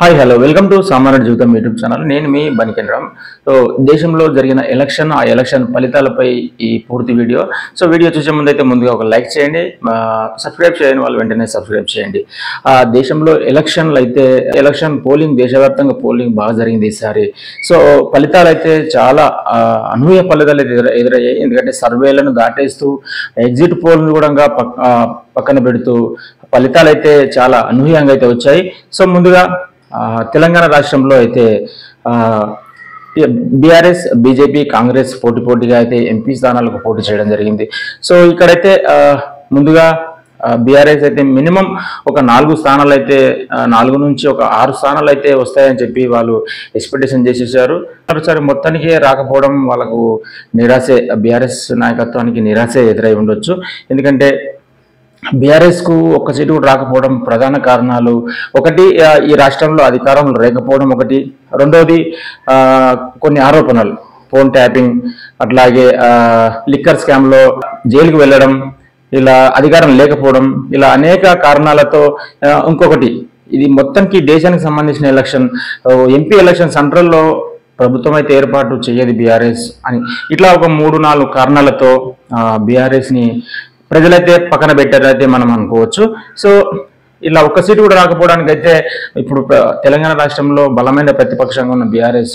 Hi hello welcome to సామాన్య జీవితం YouTube channel. నేను మీ బనికెన్ రామ్. సో దేశంలో జరిగిన ఆ ఎలక్షన్ ఫలితాలపై ఈ పూర్తి వీడియో. సో వీడియో చూసే ముందైతే ముందుగా ఒక లైక్ చేయండి, సబ్స్క్రైబ్ చేయని వాళ్ళు వెంటనే సబ్స్క్రైబ్ చేయండి. దేశంలో ఎలక్షన్ పోలింగ్ దేశవ్యాప్తంగా పోలింగ్ బాగా జరిగింది ఈసారి. సో ఫలితాలు అయితే చాలా అనూహ్య ఫలితాలు ఎదురయ్యాయి. ఎందుకంటే సర్వేలను దాటేస్తూ ఎగ్జిట్ పోల్ను కూడా పక్కన పెడుతూ ఫలితాలు అయితే చాలా అనూహ్యంగా అయితే వచ్చాయి. సో ముందుగా తెలంగాణ రాష్ట్రంలో అయితే బీఆర్ఎస్, బీజేపీ, కాంగ్రెస్ పోటీగా అయితే ఎంపీ స్థానాలకు పోటీ చేయడం జరిగింది. సో ఇక్కడైతే ముందుగా బీఆర్ఎస్ అయితే మినిమం ఒక 4 స్థానాలు అయితే 4 నుంచి ఒక 6 స్థానాలు అయితే వస్తాయని చెప్పి వాళ్ళు ఎక్స్పెక్టేషన్ చేసేసారు. సరే మొత్తానికి రాకపోవడం వాళ్ళకు నిరాశే, బీఆర్ఎస్ నాయకత్వానికి నిరాశే ఎదురై ఉండొచ్చు. ఎందుకంటే బీఆర్ఎస్ కు ఒక్క సీటు కూడా రాకపోవడం ప్రధాన కారణాలు ఒకటి, ఈ రాష్ట్రంలో అధికారంలో లేకపోవడం ఒకటి, రెండోది కొన్ని ఆరోపణలు, ఫోన్ ట్యాపింగ్, అట్లాగే లిక్కర్ స్కామ్ లో జైలుకు వెళ్ళడం, ఇలా అధికారం లేకపోవడం, ఇలా అనేక కారణాలతో ఇంకొకటి, ఇది మొత్తానికి దేశానికి సంబంధించిన ఎలక్షన్, ఎంపీ ఎలక్షన్ సెంట్రల్లో ప్రభుత్వం అయితే ఏర్పాటు చేయదు బీఆర్ఎస్ అని, ఇట్లా ఒక 3-4 కారణాలతో బీఆర్ఎస్ ని ప్రజలైతే పక్కన పెట్టారైతే మనం అనుకోవచ్చు. సో ఇలా ఒక్క సీటు కూడా రాకపోవడానికి అయితే ఇప్పుడు తెలంగాణ రాష్ట్రంలో బలమైన ప్రతిపక్షంగా ఉన్న బీఆర్ఎస్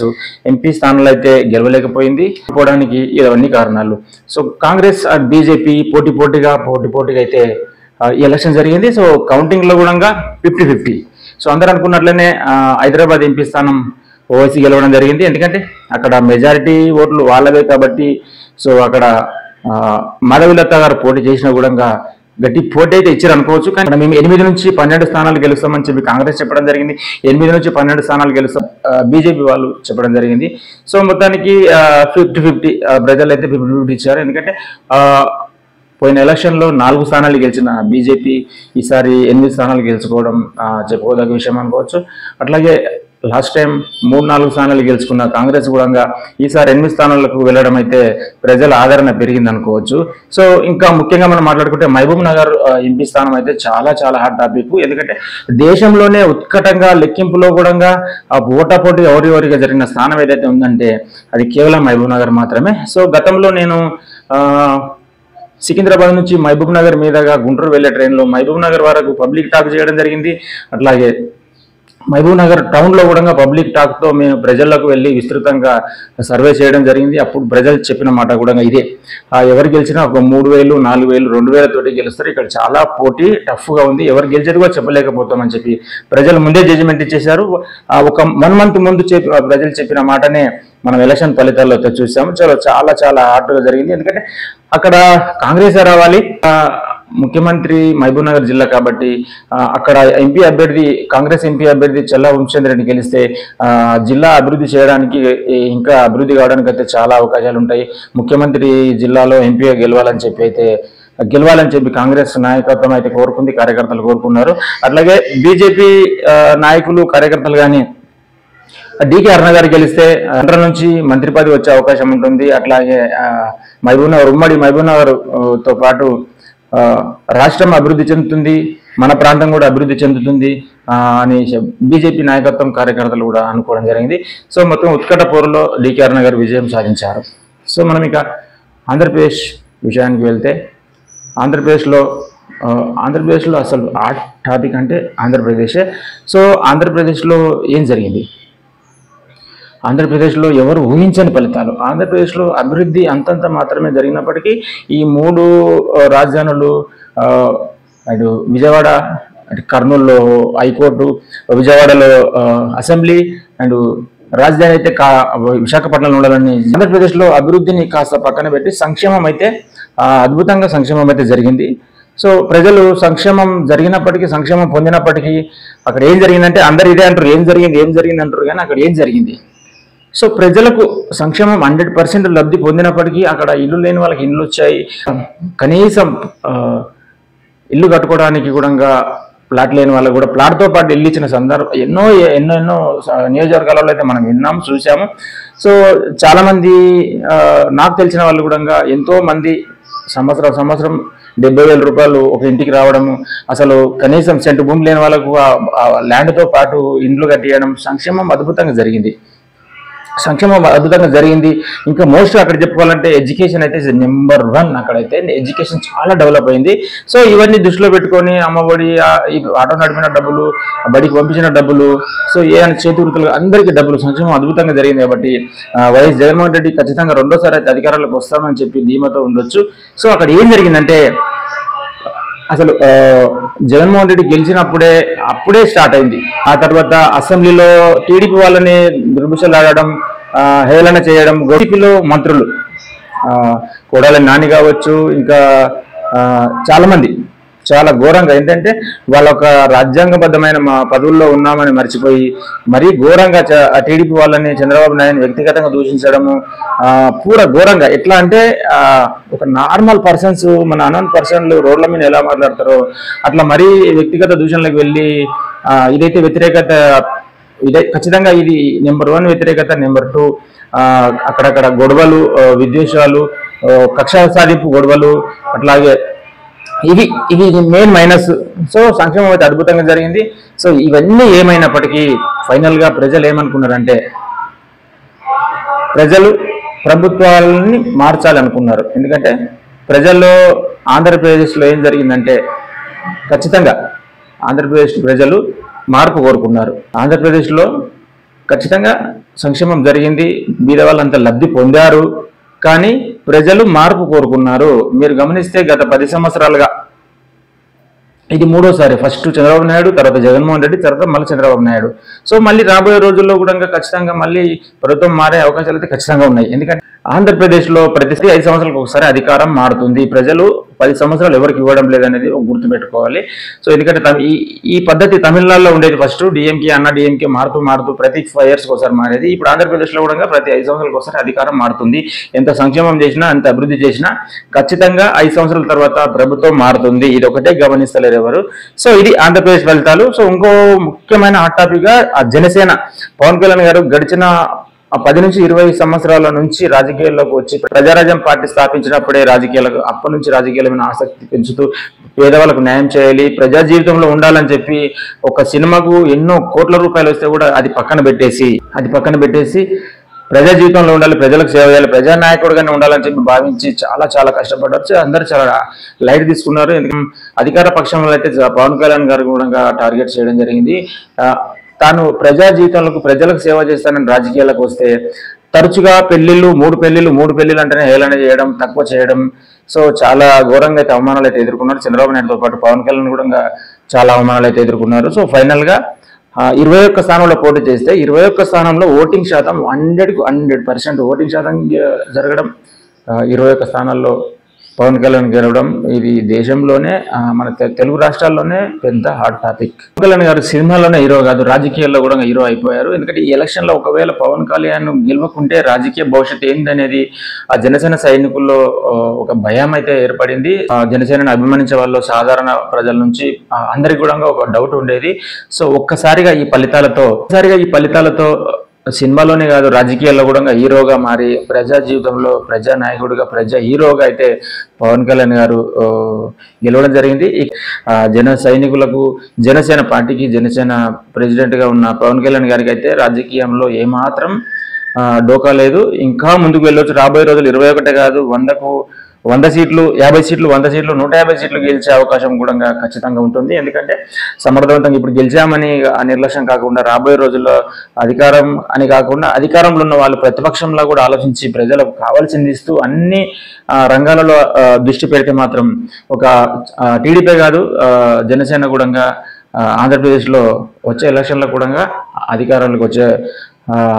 ఎంపీ స్థానాలు అయితే గెలవలేకపోయింది. పోవడానికి ఇవన్నీ కారణాలు. సో కాంగ్రెస్ అండ్ బీజేపీ పోటీగా అయితే ఈ ఎలక్షన్ జరిగింది. సో కౌంటింగ్ లో కూడా 50-50. సో అందరూ అనుకున్నట్లనే హైదరాబాద్ ఎంపీ స్థానం ఓవైసీ గెలవడం జరిగింది. ఎందుకంటే అక్కడ మెజారిటీ ఓట్లు వాళ్ళవే కాబట్టి. సో అక్కడ మాధవిలత గారు పోటీ చేసినా కూడా గట్టి పోటీ అయితే ఇచ్చారు అనుకోవచ్చు. కానీ మేము 8 నుంచి 12 స్థానాలు గెలుస్తామని చెప్పి కాంగ్రెస్ చెప్పడం జరిగింది. 8 నుంచి 12 స్థానాలు గెలుస్తాం బీజేపీ వాళ్ళు చెప్పడం జరిగింది. సో మొత్తానికి 50-50 ప్రజలు అయితే 50-50 ఇచ్చారు. ఎందుకంటే పోయిన ఎలక్షన్లో 4 స్థానాలు గెలిచిన బీజేపీ ఈసారి 8 స్థానాలు గెలుచుకోవడం చెప్పుకోదగ్గ విషయం అనుకోవచ్చు. అట్లాగే లాస్ట్ టైం 3-4 స్థానాలు గెలుచుకున్న కాంగ్రెస్ కూడా ఈసారి 8 స్థానాలకు వెళ్ళడం అయితే ప్రజల ఆదరణ పెరిగింది అనుకోవచ్చు. సో ఇంకా ముఖ్యంగా మనం మాట్లాడుకుంటే మహబూబ్ నగర్ ఎంపీ స్థానం అయితే చాలా హాట్ టాపిక్. ఎందుకంటే దేశంలోనే ఉత్కటంగా లెక్కింపులో కూడా పోటాపోటీ ఎవరిగా జరిగిన స్థానం ఏదైతే ఉందంటే అది కేవలం మహబూబ్ నగర్ మాత్రమే. సో గతంలో నేను సికింద్రాబాద్ నుంచి మహబూబ్ నగర్ మీదుగా గుంటూరు వెళ్లే ట్రైన్లో మహబూబ్ నగర్ వరకు పబ్లిక్ టాక్ చేయడం జరిగింది. అట్లాగే మహబూబ్ నగర్ టౌన్ లో కూడా పబ్లిక్ టాక్ తో మేము ప్రజల్లోకి వెళ్ళి విస్తృతంగా సర్వే చేయడం జరిగింది. అప్పుడు ప్రజలు చెప్పిన మాట కూడా ఇదే, ఎవరు గెలిచినా ఒక 3,000, 4,000, 2,000 తోటి గెలుస్తారు. ఇక్కడ చాలా పోటీ టఫ్ గా ఉంది, ఎవరు గెలిచేది కూడా చెప్పలేకపోతామని చెప్పి ప్రజలు ముందే జడ్జిమెంట్ ఇచ్చేశారు. ఒక 1 మంత్ ముందు ప్రజలు చెప్పిన మాటనే మనం ఎలక్షన్ ఫలితాల్లో చూసాము. చాలా హార్ట్గా జరిగింది. ఎందుకంటే అక్కడ కాంగ్రెస్ రావాలి, ముఖ్యమంత్రి మహబూబ్ నగర్ జిల్లా కాబట్టి అక్కడ కాంగ్రెస్ ఎంపీ అభ్యర్థి చల్లా వంశీచంద్ర రెడ్డి గెలిస్తే జిల్లా అభివృద్ధి చేయడానికి, ఇంకా అభివృద్ధి కావడానికి అయితే చాలా అవకాశాలు ఉంటాయి. ముఖ్యమంత్రి జిల్లాలో ఎంపీగా గెలవాలని చెప్పి కాంగ్రెస్ నాయకత్వం అయితే కోరుకుంది, కార్యకర్తలు కోరుకున్నారు. అట్లాగే బీజేపీ నాయకులు, కార్యకర్తలు కానీ డికే అరుణ గారు గెలిస్తే ఆంధ్ర నుంచి మంత్రి పదవి వచ్చే అవకాశం ఉంటుంది. అట్లాగే ఉమ్మడి మహబూబ్ నగర్ తో పాటు రాష్ట్రం అభివృద్ధి చెందుతుంది, మన ప్రాంతం కూడా అభివృద్ధి చెందుతుంది అని బీజేపీ నాయకత్వం, కార్యకర్తలు కూడా అనుకోవడం జరిగింది. సో మొత్తం ఉత్కట పోరులో డికే అరుణ గారు విజయం సాధించారు. సో మనం ఇక ఆంధ్రప్రదేశ్ విషయానికి వెళ్తే ఆంధ్రప్రదేశ్లో అసలు ఆ టాపిక్ అంటే ఆంధ్రప్రదేశే. సో ఆంధ్రప్రదేశ్లో ఏం జరిగింది? ఆంధ్రప్రదేశ్లో ఎవరు ఊహించని ఫలితాలు. ఆంధ్రప్రదేశ్లో అభివృద్ధి అంతంత మాత్రమే జరిగినప్పటికీ ఈ 3 రాజధానులు, అటు విజయవాడ, కర్నూలులో హైకోర్టు, విజయవాడలో అసెంబ్లీ అండ్ రాజధాని అయితే విశాఖపట్నంలో ఉండాలని ఆంధ్రప్రదేశ్లో అభివృద్ధిని కాస్త పక్కన పెట్టి సంక్షేమం అయితే అద్భుతంగా సంక్షేమం అయితే జరిగింది. సో ప్రజలు సంక్షేమం పొందినప్పటికీ అక్కడ ఏం జరిగిందంటే అందరు ఇదే అంటారు, ఏం జరిగింది అంటారు, కానీ అక్కడ ఏం జరిగింది? సో ప్రజలకు సంక్షేమం 100% లబ్ధి పొందినప్పటికీ అక్కడ ఇల్లు లేని వాళ్ళకి ఇల్లు వచ్చాయి. కనీసం ఇల్లు కట్టుకోవడానికి కూడా ప్లాట్ లేని వాళ్ళకు కూడా ప్లాట్తో పాటు ఇల్లు ఇచ్చిన సందర్భం ఎన్నో నియోజకవర్గాలలో అయితే మనం విన్నాము, చూసాము. సో చాలామంది నాకు తెలిసిన వాళ్ళు కూడా ఎంతో మంది సంవత్సరం 70,000 రూపాయలు ఒక ఇంటికి రావడము, అసలు కనీసం సెంటు భూమి లేని వాళ్ళకు ఆ ల్యాండ్తో పాటు ఇండ్లు కట్టియడం, సంక్షేమం అద్భుతంగా జరిగింది. ఇంకా మోస్ట్ అక్కడ చెప్పుకోవాలంటే ఎడ్యుకేషన్ అయితే నెంబర్ 1. అక్కడైతే ఎడ్యుకేషన్ చాలా డెవలప్ అయింది. సో ఇవన్నీ దృష్టిలో పెట్టుకొని అమ్మఒడి, ఆటో నడిపిన డబ్బులు, బడికి పంపించిన డబ్బులు, సో చేతి వృత్తులు అందరికీ డబ్బులు, సంక్షేమం అద్భుతంగా జరిగింది. కాబట్టి వైఎస్ జగన్మోహన్ రెడ్డి ఖచ్చితంగా రెండోసారి అయితే అధికారంలోకి వస్తామని చెప్పి ధీమాతో ఉండొచ్చు. సో అక్కడ ఏం జరిగిందంటే అసలు జగన్మోహన్ రెడ్డి అప్పుడే స్టార్ట్ అయింది. ఆ తర్వాత అసెంబ్లీలో టీడీపీ వాళ్ళని దుర్భిషలాడడం, హేళన చేయడం, టీడీపీలో మంత్రులు కొడాలి నాని కావచ్చు, ఇంకా చాలా మంది చాలా ఘోరంగా ఏంటంటే వాళ్ళ ఒక రాజ్యాంగబద్ధమైన పదవుల్లో ఉన్నామని మర్చిపోయి మరీ ఘోరంగా టీడీపీ వాళ్ళని, చంద్రబాబు నాయుడు వ్యక్తిగతంగా దూషించడము, పూరా ఘోరంగా. ఎట్లా అంటే ఒక నార్మల్ పర్సన్స్, మన అన్నోన్ పర్సన్లు రోడ్ల మీద ఎలా మాట్లాడతారో అట్లా మరీ వ్యక్తిగత దూషణలకు వెళ్ళి ఇదైతే వ్యతిరేకత, ఖచ్చితంగా ఇది నెంబర్ 1 వ్యతిరేకత. నెంబర్ 2 అక్కడక్కడ గొడవలు, విద్వేషాలు, కక్ష సాధింపు గొడవలు, అట్లాగే ఇది మెయిన్ మైనస్. సో సంక్షేమం అయితే అద్భుతంగా జరిగింది. సో ఇవన్నీ ఏమైనప్పటికీ ఫైనల్ గా ప్రజలు ఏమనుకున్నారంటే ప్రజలు ప్రభుత్వాలని మార్చాలనుకున్నారు. ఎందుకంటే ప్రజల్లో ఆంధ్రప్రదేశ్లో ఏం జరిగిందంటే ఖచ్చితంగా ఆంధ్రప్రదేశ్ ప్రజలు మార్పు కోరుకున్నారు. ఆంధ్రప్రదేశ్లో ఖచ్చితంగా సంక్షేమం జరిగింది, బీద వాళ్ళంతా లబ్ధి పొందారు, కానీ ప్రజలు మార్పు కోరుకున్నారు. మీరు గమనిస్తే గత 10 సంవత్సరాలుగా ఇది మూడోసారి, ఫస్ట్ చంద్రబాబు నాయుడు, తర్వాత జగన్మోహన్ రెడ్డి, తర్వాత మళ్ళీ చంద్రబాబు నాయుడు. సో మళ్ళీ రాబోయే రోజుల్లో కూడా ఖచ్చితంగా మళ్ళీ ప్రభుత్వం మారే అవకాశాలు అయితే ఖచ్చితంగా ఉన్నాయి. ఎందుకంటే ఆంధ్రప్రదేశ్లో ప్రతి 5 సంవత్సరాలకు ఒకసారి అధికారం మారుతుంది. ప్రజలు 10 సంవత్సరాలు ఎవరికి ఇవ్వడం లేదనేది గుర్తుపెట్టుకోవాలి. సో ఎందుకంటే ఈ పద్ధతి తమిళనాడులో ఉండేది, ఫస్ట్ డిఎంకే, అన్న డిఎంకే మారుతూ ప్రతి 5 years ఒకసారి మారేది. ఇప్పుడు ఆంధ్రప్రదేశ్లో కూడా ప్రతి 5 సంవత్సరాలకు ఒకసారి అధికారం మారుతుంది. ఎంత సంక్షేమం చేసినా, ఎంత అభివృద్ధి చేసినా ఖచ్చితంగా 5 సంవత్సరాల తర్వాత ప్రభుత్వం మారుతుంది. ఇది ఒకటే గమనిస్తలేరు ఎవరు. సో ఇది ఆంధ్రప్రదేశ్ ఫలితాలు. సో ఇంకో ముఖ్యమైన హాట్ టాపిక్ గా జనసేన పవన్ కళ్యాణ్ గారు గడిచిన 10 నుంచి 20 సంవత్సరాల నుంచి రాజకీయాల్లోకి వచ్చి ప్రజారాజ్యం పార్టీ స్థాపించినప్పుడే అప్పటి నుంచి రాజకీయాల మీద ఆసక్తి పెంచుతూ పేదవాళ్ళకు న్యాయం చేయాలి, ప్రజా జీవితంలో ఉండాలని చెప్పి ఒక సినిమాకు ఎన్నో కోట్ల రూపాయలు వస్తే కూడా అది పక్కన పెట్టేసి ప్రజా జీవితంలో ఉండాలి, ప్రజలకు సేవ చేయాలి, ప్రజానాయకుడిగానే ఉండాలని చెప్పి భావించి చాలా కష్టపడ్డారు. అందరూ చాలా లైట్ తీసుకున్నారు. ఎందుకంటే అధికార పక్షంలో అయితే పవన్ కళ్యాణ్ గారు కూడా టార్గెట్ చేయడం జరిగింది. తాను ప్రజా జీవితంలో ప్రజలకు సేవ చేస్తానని రాజకీయాలకు వస్తే తరచుగా మూడు పెళ్లిళ్ళు అంటేనే హేళన చేయడం, తక్కువ చేయడం, సో చాలా ఘోరంగా అయితే అవమానాలు అయితే ఎదుర్కొన్నారు. చంద్రబాబు నాయుడుతో పాటు పవన్ కళ్యాణ్ కూడా చాలా అవమానాలు అయితే ఎదుర్కొన్నారు. సో ఫైనల్ గా 21 స్థానంలో పోటీ చేస్తే 21 స్థానంలో ఓటింగ్ శాతం 100కు 100% ఓటింగ్ శాతం జరగడం, 21 స్థానాల్లో పవన్ కళ్యాణ్ గెలవడం, ఇది దేశంలోనే మన తెలుగు రాష్ట్రాల్లోనే పెద్ద హాట్ టాపిక్. పవన్ కళ్యాణ్ గారు సినిమాలోనే హీరో కాదు, రాజకీయాల్లో కూడా హీరో అయిపోయారు. ఎందుకంటే ఈ ఎలక్షన్ లో ఒకవేళ పవన్ కళ్యాణ్ గెలవకుంటే రాజకీయ భవిష్యత్తు ఏంటనేది ఆ జనసేన సైనికుల్లో ఒక భయం అయితే ఏర్పడింది. జనసేనను అభిమానించే వాళ్ళు సాధారణ ప్రజల నుంచి అందరికి కూడా ఒక డౌట్ ఉండేది. సో ఒక్కసారిగా ఈ ఫలితాలతో సినిమాలోనే కాదు రాజకీయాల్లో కూడా హీరోగా మారి ప్రజా జీవితంలో ప్రజా నాయకుడిగా, ప్రజా హీరోగా అయితే పవన్ కళ్యాణ్ గారు గెలవడం జరిగింది. జన సైనికులకు, జనసేన పార్టీకి, జనసేన ప్రెసిడెంట్ గా ఉన్న పవన్ కళ్యాణ్ గారికి అయితే రాజకీయంలో ఏమాత్రం డోకా లేదు. ఇంకా ముందుకు వెళ్ళొచ్చు. రాబోయే రోజులు 21 కాదు, 100 సీట్లు, 50 సీట్లు, 100 సీట్లు, 150 సీట్లు గెలిచే అవకాశం కూడా ఖచ్చితంగా ఉంటుంది. ఎందుకంటే సమర్థవంతంగా ఇప్పుడు గెలిచామని నిర్లక్ష్యం కాకుండా రాబోయే రోజుల్లో అధికారం అని కాకుండా అధికారంలో ఉన్న వాళ్ళు ప్రతిపక్షంలో కూడా ఆలోచించి ప్రజలకు కావాల్సింది ఇస్తూ అన్ని రంగాలలో దృష్టి పెడితే మాత్రం ఒక టీడీపీ కాదు, జనసేన కూడా ఆంధ్రప్రదేశ్లో వచ్చే ఎలక్షన్లో కూడా అధికారంలోకి వచ్చే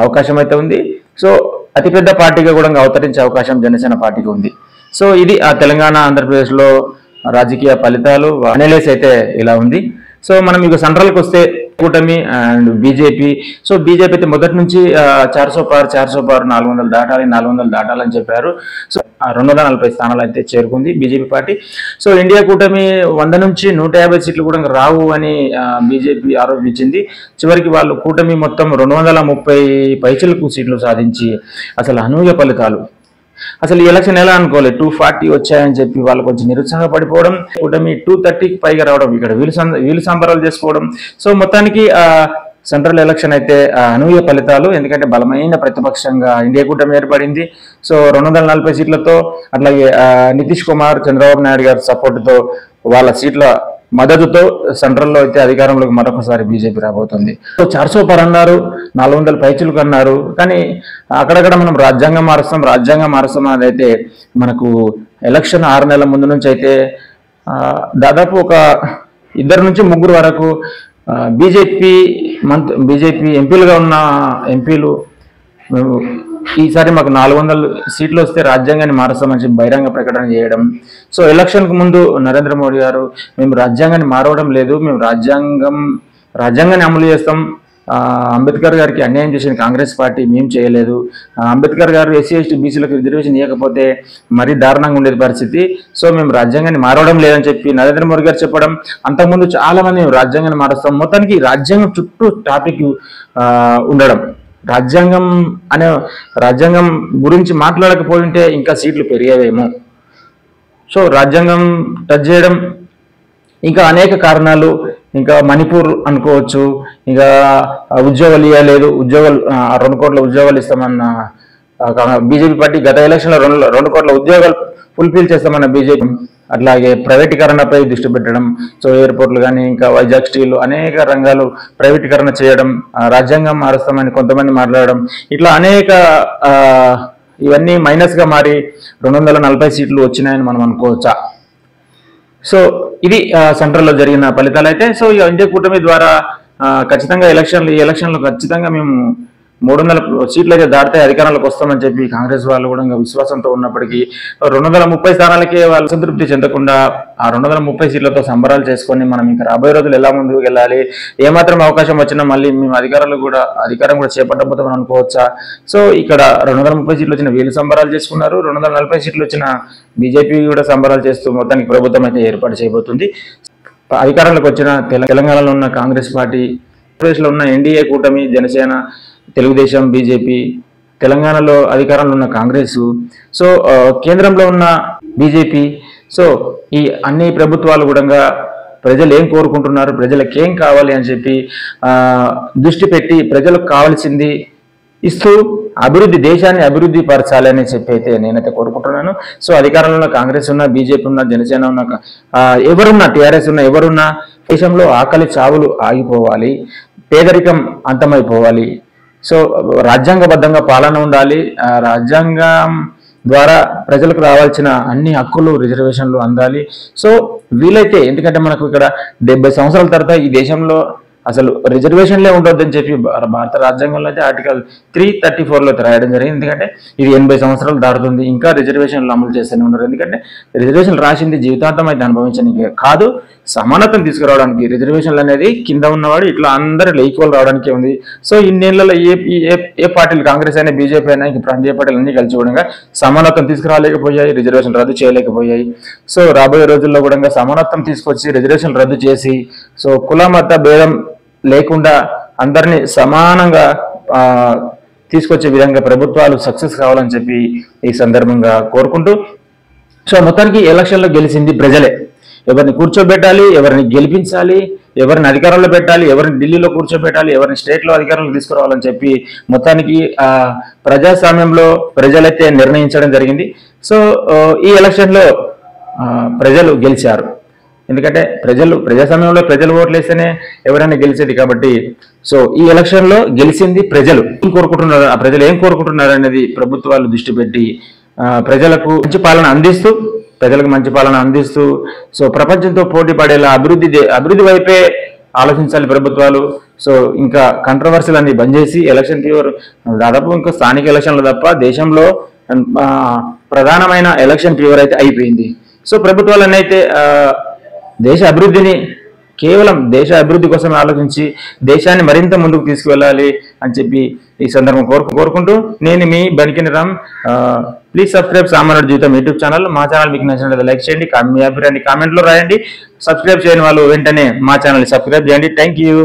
అవకాశం అయితే ఉంది. సో అతిపెద్ద పార్టీగా కూడా అవతరించే అవకాశం జనసేన పార్టీకి ఉంది. సో ఇది తెలంగాణ, ఆంధ్రప్రదేశ్లో రాజకీయ ఫలితాలు. అనలైజ్ అయితే ఇలా ఉంది. సో మనం ఇక సెంట్రల్కి వస్తే కూటమి అండ్ బీజేపీ. సో బీజేపీ అయితే మొదటి నుంచి 400 పార్ 400 దాటాలని చెప్పారు. సో 240 స్థానాలు అయితే చేరుకుంది బీజేపీ పార్టీ. సో ఇండియా కూటమి 100 నుంచి 150 సీట్లు కూడా రావు అని బీజేపీ ఆరోపించింది. చివరికి వాళ్ళు కూటమి మొత్తం 230 పైచిలకు సీట్లు సాధించి అసలు అనూహ్య ఫలితాలు. అసలు ఈ ఎలక్షన్ ఎలా అనుకోవాలి 240 వచ్చాయని చెప్పి వాళ్ళు కొంచెం నిరుత్సాహపడిపోవడం, కూటమి 230కి పైగా రావడం, ఇక్కడ వీళ్ళు సంబరాలు చేసుకోవడం. సో మొత్తానికి సెంట్రల్ ఎలక్షన్ అయితే అనూహ్య ఫలితాలు. ఎందుకంటే బలమైన ప్రతిపక్షంగా ఇండియా కూటమి ఏర్పడింది. సో 240 సీట్లతో, అట్లాగే నితీష్ కుమార్, చంద్రబాబు నాయుడు గారి సపోర్టుతో, వాళ్ళ సీట్ల మద్దతుతో సెంట్రల్లో అయితే అధికారంలోకి మరొకసారి బీజేపీ రాబోతుంది. సో 400 పర్ అన్నారు, 400 పైచులకు అన్నారు. కానీ అక్కడక్కడ మనం రాజ్యాంగం మారుస్తాం అనేది అయితే మనకు ఎలక్షన్ 6 నెలల ముందు నుంచి అయితే దాదాపు ఒక 2 నుంచి 3 వరకు బీజేపీ ఎంపీలుగా ఉన్న ఎంపీలు మేము ఈసారి మాకు 400 సీట్లు వస్తే రాజ్యాంగాన్ని మారుస్తామని చెప్పి బహిరంగ ప్రకటన చేయడం. సో ఎలక్షన్కు ముందు నరేంద్ర మోడీ గారు మేము రాజ్యాంగాన్ని మారవడం లేదు, మేము రాజ్యాంగాన్ని అమలు చేస్తాం, అంబేద్కర్ గారికి అన్యాయం చేసిన కాంగ్రెస్ పార్టీ మేము చేయలేదు, అంబేద్కర్ గారు ఎస్సీ ఎస్టీ బీసీలకు రిజర్వేషన్ ఇవ్వకపోతే మరీ దారుణంగా ఉండేది పరిస్థితి, సో మేము రాజ్యాంగాన్ని మారవడం లేదని చెప్పి నరేంద్ర మోడీ గారు చెప్పడం. అంతకుముందు చాలా మంది మేము రాజ్యాంగాన్ని మారుస్తాం, మొత్తానికి రాజ్యాంగం చుట్టూ టాపిక్ ఉండడం, రాజ్యాంగం గురించి మాట్లాడకపోయింటే ఇంకా సీట్లు పెరిగేవేమో. సో రాజ్యాంగం టచ్ చేయడం, ఇంకా అనేక కారణాలు, ఇంకా మణిపూర్ అనుకోవచ్చు, ఇంకా ఉద్యోగాలు ఇవ్వలేదు, 2 కోట్ల ఉద్యోగాలు ఇస్తామన్న బీజేపీ పార్టీ, గత ఎలక్షన్లో 2 కోట్ల ఉద్యోగాలు ఫుల్ఫిల్ చేస్తామన్న బీజేపీ, అట్లాగే ప్రైవేటీకరణపై దృష్టి పెట్టడం. సో ఎయిర్పోర్ట్లు కానీ, ఇంకా వైజాగ్ స్టీల్, అనేక రంగాలు ప్రైవేటీకరణ చేయడం, రాజ్యాంగం మారుస్తామని కొంతమంది మాట్లాడడం, ఇట్లా అనేక ఇవన్నీ మైనస్గా మారి 240 సీట్లు వచ్చినాయని మనం అనుకోవచ్చా? సో ఇది సెంట్రల్లో జరిగిన ఫలితాలు అయితే. సో ఇక ఇండియా కూటమి ద్వారా ఖచ్చితంగా ఈ ఎలక్షన్లో ఖచ్చితంగా మేము 300 సీట్లు అయితే దాటితే అధికారంలోకి వస్తామని చెప్పి కాంగ్రెస్ వాళ్ళు కూడా విశ్వాసంతో ఉన్నప్పటికీ 230 స్థానాలకే వాళ్ళు సంతృప్తి చెందకుండా ఆ 230 సీట్లతో సంబరాలు చేసుకొని మనం ఇంకా రాబోయే రోజులు ఎలా ముందుకు వెళ్ళాలి, ఏమాత్రం అవకాశం వచ్చినా మళ్ళీ మేము అధికారం కూడా చేపట్టబోతామని అనుకోవచ్చా? సో ఇక్కడ 230 సీట్లు వచ్చిన వీళ్ళు సంబరాలు చేసుకున్నారు, 240 సీట్లు వచ్చిన బీజేపీ కూడా సంబరాలు చేస్తూ మొత్తానికి ప్రభుత్వం అయితే ఏర్పాటు చేయబోతుంది. అధికారంలోకి వచ్చిన తెలంగాణలో ఉన్న కాంగ్రెస్ పార్టీ, ఆంధ్రప్రదేశ్లో ఉన్న ఎన్డీఏ కూటమి, జనసేన, తెలుగుదేశం, బీజేపీ, తెలంగాణలో అధికారంలో ఉన్న కాంగ్రెస్, సో కేంద్రంలో ఉన్న బీజేపీ. సో ఈ అన్ని ప్రభుత్వాలు కూడా ప్రజలు ఏం కోరుకుంటున్నారు, ప్రజలకు ఏం కావాలి అని చెప్పి దృష్టి పెట్టి ప్రజలకు కావాల్సింది ఇస్తూ దేశాన్ని అభివృద్ధి పరచాలి అని చెప్పి అయితే నేనైతే కోరుకుంటున్నాను. సో అధికారంలో ఉన్న కాంగ్రెస్ ఉన్న, బీజేపీ ఉన్న, జనసేన ఉన్న, ఎవరున్నా, టీఆర్ఎస్ ఉన్న, ఎవరున్నా దేశంలో ఆకలి చావులు ఆగిపోవాలి, పేదరికం అంతమైపోవాలి. సో రాజ్యాంగబద్ధంగా పాలన ఉండాలి, రాజ్యాంగం ద్వారా ప్రజలకు రావాల్సిన అన్ని హక్కులు, రిజర్వేషన్లు అందాలి. సో వీలైతే, ఎందుకంటే మనకు ఇక్కడ 70 సంవత్సరాల తర్వాత ఈ దేశంలో అసలు రిజర్వేషన్లే ఉండొద్దని చెప్పి భారత రాజ్యాంగంలో అయితే ఆర్టికల్ 334లో రాయడం జరిగింది. ఎందుకంటే ఇది 80 సంవత్సరాలు దాటుతుంది, ఇంకా రిజర్వేషన్లు అమలు చేస్తూనే ఉన్నారు. ఎందుకంటే రిజర్వేషన్ రాసింది జీవితాంతం అయితే అనుభవించడానికి కాదు, సమానత్వం తీసుకురావడానికి. రిజర్వేషన్లు అనేది కింద ఉన్నవాడు ఇట్లా అందరూ ఈక్వల్ రావడానికే ఉంది. సో ఇన్నేళ్లలో ఏ పార్టీలు, కాంగ్రెస్ అయినా, బీజేపీ అయినా, ఇంకా ప్రాంతీయ పార్టీలు అన్ని కలిసి కూడా సమానత్వం తీసుకురాలేకపోయాయి, రిజర్వేషన్ రద్దు చేయలేకపోయాయి. సో రాబోయే రోజుల్లో కూడా సమానత్వం తీసుకొచ్చి రిజర్వేషన్ రద్దు చేసి, సో కుల మత భేదం లేకుండా అందరినీ సమానంగా తీసుకొచ్చే విధంగా ప్రభుత్వాలు సక్సెస్ కావాలని చెప్పి ఈ సందర్భంగా కోరుకుంటూ, సో మొత్తానికి ఎలక్షన్లో గెలిచింది ప్రజలే. ఎవరిని కూర్చోబెట్టాలి, ఎవరిని గెలిపించాలి, ఎవరిని అధికారంలో పెట్టాలి, ఎవరిని ఢిల్లీలో కూర్చోబెట్టాలి, ఎవరిని స్టేట్లో అధికారంలో తీసుకురావాలని చెప్పి మొత్తానికి ప్రజాస్వామ్యంలో ప్రజలైతే నిర్ణయించడం జరిగింది. సో ఈ ఎలక్షన్లో ప్రజలు గెలిచారు. ఎందుకంటే ప్రజాస్వామ్యంలో ప్రజలు ఓట్లు వేస్తేనే ఎవరైనా గెలిచేది కాబట్టి, సో ఈ ఎలక్షన్లో గెలిచింది ప్రజలు. ఏం కోరుకుంటున్నారు, ఆ ప్రజలు ఏం కోరుకుంటున్నారు అనేది ప్రభుత్వాలు దృష్టి పెట్టి ప్రజలకు మంచి పాలన అందిస్తూ సో ప్రపంచంతో పోటీ పడేలా అభివృద్ధి వైపే ఆలోచించాలి ప్రభుత్వాలు. సో ఇంకా కంట్రవర్సీలు అన్ని బంద్ చేసి ఎలక్షన్ ఫీవర్ దాదాపు ఇంకా స్థానిక ఎలక్షన్లు తప్ప దేశంలో ప్రధానమైన ఎలక్షన్ ఫీవర్ అయితే అయిపోయింది. సో ప్రభుత్వాలన్నీ అయితే కేవలం దేశ అభివృద్ధి కోసం ఆలోచించి దేశాన్ని మరింత ముందుకు తీసుకువెళ్ళాలి అని చెప్పి ఈ సందర్భం కోరుకుంటూ నేను మీ బనికిని రామ్. ప్లీజ్ సబ్స్క్రైబ్ సామాన్యుడి జీవితం యూట్యూబ్ ఛానల్. మా ఛానల్ మీకు నచ్చినట్లయితే లైక్ చేయండి, మీ అభిప్రాయాన్ని కామెంట్లో రాయండి. సబ్స్క్రైబ్ చేయని వాళ్ళు వెంటనే మా ఛానల్ని సబ్స్క్రైబ్ చేయండి. Thank you.